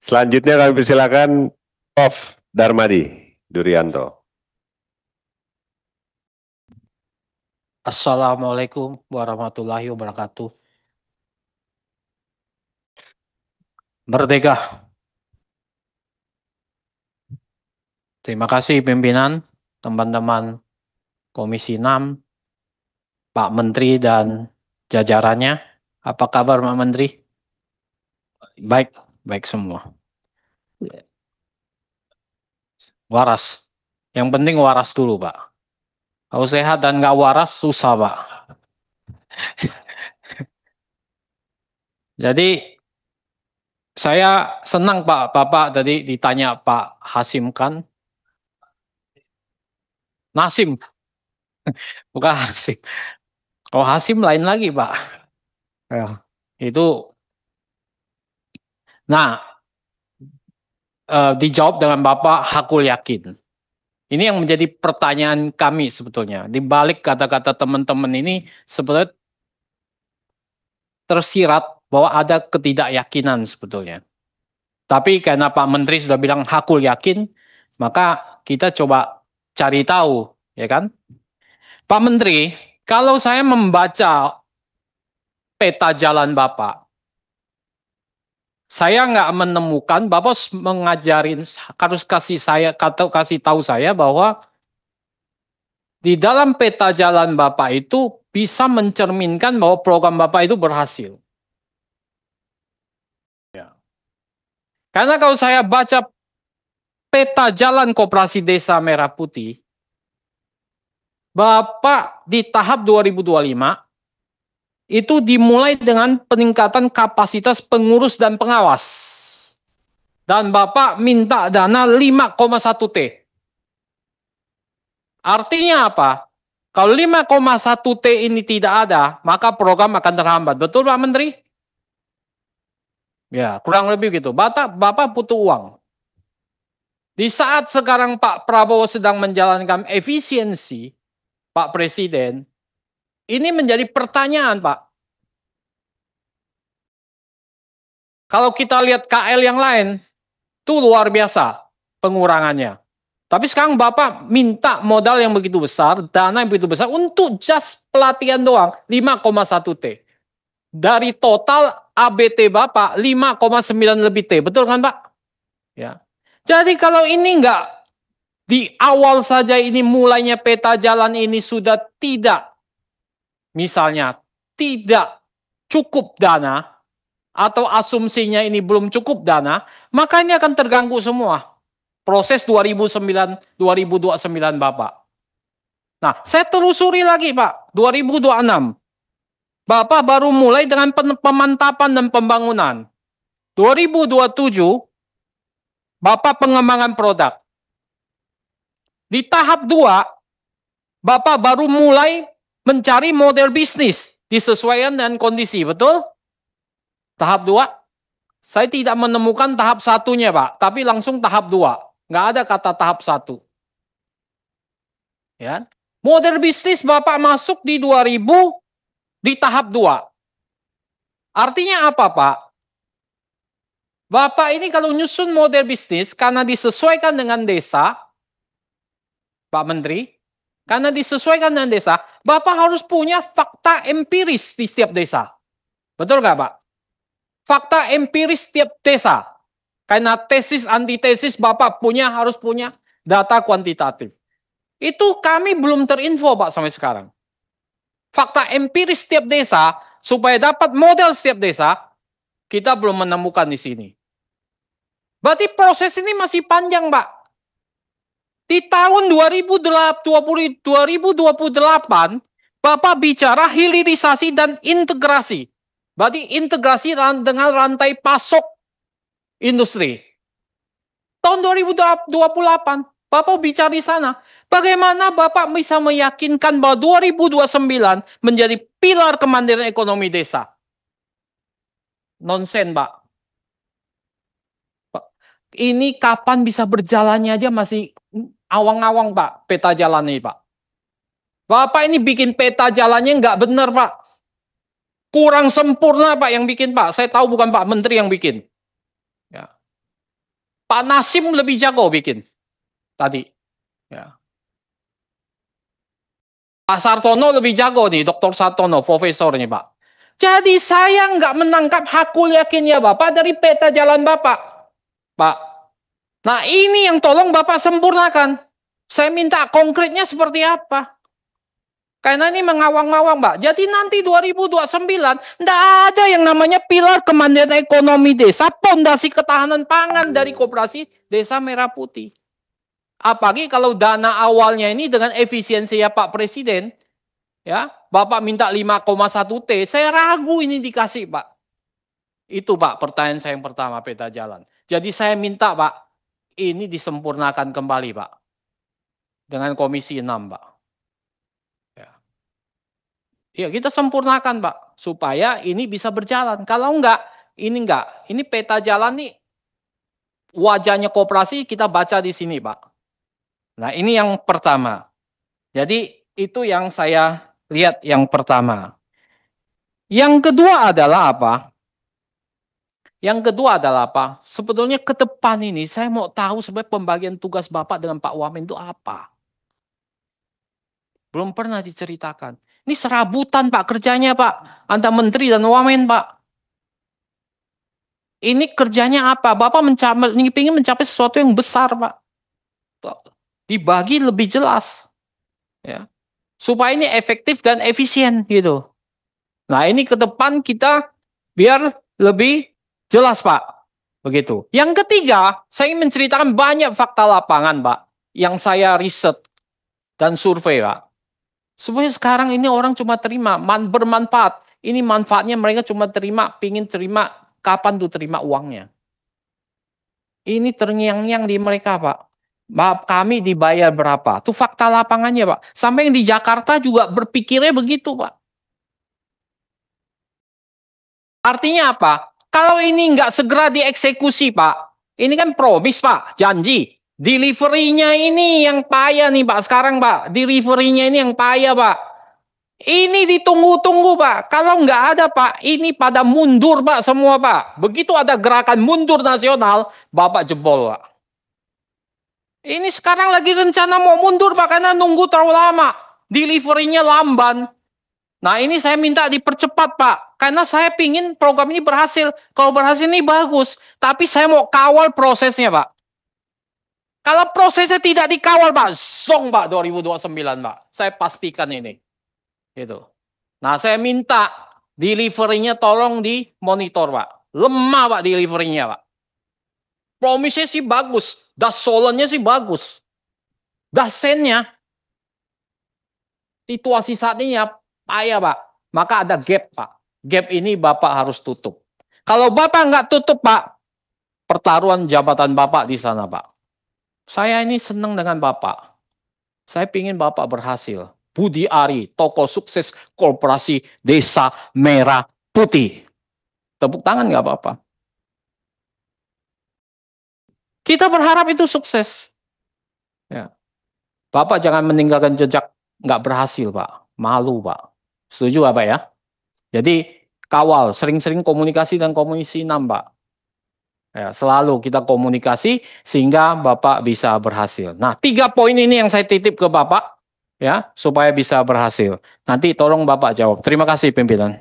Selanjutnya kami persilakan Prof. Darmadi Durianto. Assalamualaikum warahmatullahi wabarakatuh. Merdeka. Terima kasih pimpinan, teman-teman Komisi 6, Pak Menteri dan jajarannya. Apa kabar Pak Menteri? Baik, baik semua. Waras. Yang penting waras dulu Pak. Kalau sehat dan nggak waras susah Pak. Jadi saya senang Pak, Bapak tadi ditanya Pak Hasim kan. Nasim, bukan Hasim. Kalau Hasim lain lagi Pak. Ya, itu. Nah, dijawab dengan Bapak hakul yakin. Ini yang menjadi pertanyaan kami sebetulnya. Di balik kata-kata teman-teman ini sebetulnya tersirat bahwa ada ketidakyakinan sebetulnya. Tapi karena Pak Menteri sudah bilang hakul yakin, maka kita coba cari tahu, ya kan? Pak Menteri, kalau saya membaca peta jalan Bapak, saya nggak menemukan Bapak mengajarin, harus kasih tahu saya bahwa di dalam peta jalan Bapak itu bisa mencerminkan bahwa program Bapak itu berhasil. Ya. Karena kalau saya baca peta jalan Koperasi Desa Merah Putih, Bapak di tahap 2025 itu dimulai dengan peningkatan kapasitas pengurus dan pengawas. Dan Bapak minta dana 5,1 T. Artinya apa? Kalau 5,1 T ini tidak ada, maka program akan terhambat. Betul Pak Menteri? Ya, kurang lebih gitu. Bapak butuh uang. Di saat sekarang Pak Prabowo sedang menjalankan efisiensi, Pak Presiden, ini menjadi pertanyaan, Pak. Kalau kita lihat KL yang lain, itu luar biasa pengurangannya. Tapi sekarang Bapak minta modal yang begitu besar, dana yang begitu besar, untuk just pelatihan doang, 5,1 T. Dari total ABT Bapak, 5,9 lebih T. Betul kan, Pak? Ya. Jadi kalau ini enggak, di awal saja ini mulainya peta jalan ini sudah tidak, misalnya tidak cukup dana, atau asumsinya ini belum cukup dana, maka ini akan terganggu semua. Proses 2029 Bapak. Nah, saya telusuri lagi Pak, 2026. Bapak baru mulai dengan pemantapan dan pembangunan. 2027, Bapak pengembangan produk. Di tahap 2, Bapak baru mulai mencari model bisnis disesuaikan dengan kondisi, betul? Tahap 2, saya tidak menemukan tahap 1-nya, Pak, tapi langsung tahap 2. Nggak ada kata tahap 1. Ya. Model bisnis Bapak masuk di 2000 di tahap 2. Artinya apa, Pak? Bapak ini kalau nyusun model bisnis karena disesuaikan dengan desa, Pak Menteri, karena disesuaikan dengan desa, Bapak harus punya fakta empiris di setiap desa. Betul nggak, Pak? Fakta empiris setiap desa. Karena tesis, antitesis Bapak harus punya data kuantitatif. Itu kami belum terinfo Pak sampai sekarang. Fakta empiris setiap desa, supaya dapat model setiap desa, kita belum menemukan di sini. Berarti proses ini masih panjang Pak. Di tahun 2028, Bapak bicara hilirisasi dan integrasi. Berarti integrasi dengan rantai pasok industri. Tahun 2028, Bapak bicara di sana. Bagaimana Bapak bisa meyakinkan bahwa 2029 menjadi pilar kemandirian ekonomi desa? Nonsen, Pak. Ini kapan bisa berjalannya aja masih awang-awang, Pak, peta jalan ini, Pak. Bapak ini bikin peta jalannya nggak benar, Pak. Kurang sempurna, Pak, yang bikin, Pak. Saya tahu bukan Pak Menteri yang bikin. Ya. Pak Nasim lebih jago bikin tadi. Ya. Pak Sartono lebih jago nih, Dr. Sartono, profesornya Pak. Jadi saya nggak menangkap hakul yakinnya Bapak dari peta jalan Bapak. Pak. Nah ini yang tolong Bapak sempurnakan. Saya minta konkretnya seperti apa. Karena ini mengawang-awang, Mbak. Jadi nanti 2029, tidak ada yang namanya pilar kemandirian ekonomi desa, pondasi ketahanan pangan dari koperasi Desa Merah Putih. Apalagi kalau dana awalnya ini dengan efisiensi ya Pak Presiden, ya Bapak minta 5,1 T, saya ragu ini dikasih Pak. Itu Pak pertanyaan saya yang pertama peta jalan. Jadi saya minta Pak, ini disempurnakan kembali Pak. Dengan Komisi 6 Pak. Ya kita sempurnakan Pak, supaya ini bisa berjalan. Kalau enggak, ini peta jalan nih, wajahnya koperasi kita baca di sini Pak. Nah ini yang pertama. Jadi itu yang saya lihat yang pertama. Yang kedua adalah apa? Yang kedua adalah apa? Sebetulnya ke depan ini saya mau tahu sebenarnya pembagian tugas Bapak dengan Pak Wamen itu apa. Belum pernah diceritakan. Ini serabutan Pak kerjanya Pak. Antara Menteri dan Wamen Pak. Ini kerjanya apa? Bapak ingin mencapai sesuatu yang besar Pak. Dibagi lebih jelas. Ya. Supaya ini efektif dan efisien gitu. Nah ini ke depan kita biar lebih jelas Pak. Begitu. Yang ketiga, saya ingin menceritakan banyak fakta lapangan Pak. Yang saya riset dan survei Pak. Sebenarnya sekarang ini orang cuma terima bermanfaat. Ini manfaatnya mereka cuma pingin terima kapan tuh terima uangnya. Ini terngiang-ngiang di mereka Pak. Maaf kami dibayar berapa? Itu fakta lapangannya Pak. Sampai yang di Jakarta juga berpikirnya begitu Pak. Artinya apa? Kalau ini nggak segera dieksekusi Pak. Ini kan promis Pak, janji. Delivery-nya ini yang payah nih Pak sekarang Pak. Delivery-nya ini yang payah Pak. Ini ditunggu-tunggu Pak. Kalau nggak ada Pak, ini pada mundur Pak semua Pak. Begitu ada gerakan mundur nasional, Bapak jebol Pak. Ini sekarang lagi rencana mau mundur Pak karena nunggu terlalu lama. Delivery-nya lamban. Nah ini saya minta dipercepat Pak. Karena saya pingin program ini berhasil. Kalau berhasil ini bagus. Tapi saya mau kawal prosesnya Pak. Kalau prosesnya tidak dikawal Pak, song Pak 2029 Pak. Saya pastikan ini. Gitu. Nah saya minta delivery-nya tolong dimonitor Pak. Lemah Pak delivery-nya Pak. Promise-nya sih bagus. Dasolannya sih bagus. Dasennya, situasi saat ini ya payah Pak. Maka ada gap Pak. Gap ini Bapak harus tutup. Kalau Bapak nggak tutup Pak, pertaruhan jabatan Bapak di sana Pak. Saya ini senang dengan Bapak. Saya ingin Bapak berhasil. Budi Ari, tokoh sukses Koperasi Desa Merah Putih. Tepuk tangan nggak apa-apa. Kita berharap itu sukses. Ya. Bapak jangan meninggalkan jejak nggak berhasil Pak. Malu Pak. Setuju Pak ya? Jadi kawal, sering-sering komunikasi dengan Komisi 6 Pak. Ya, selalu kita komunikasi sehingga Bapak bisa berhasil. Nah, 3 poin ini yang saya titip ke Bapak ya, supaya bisa berhasil. Nanti tolong Bapak jawab. Terima kasih pimpinan.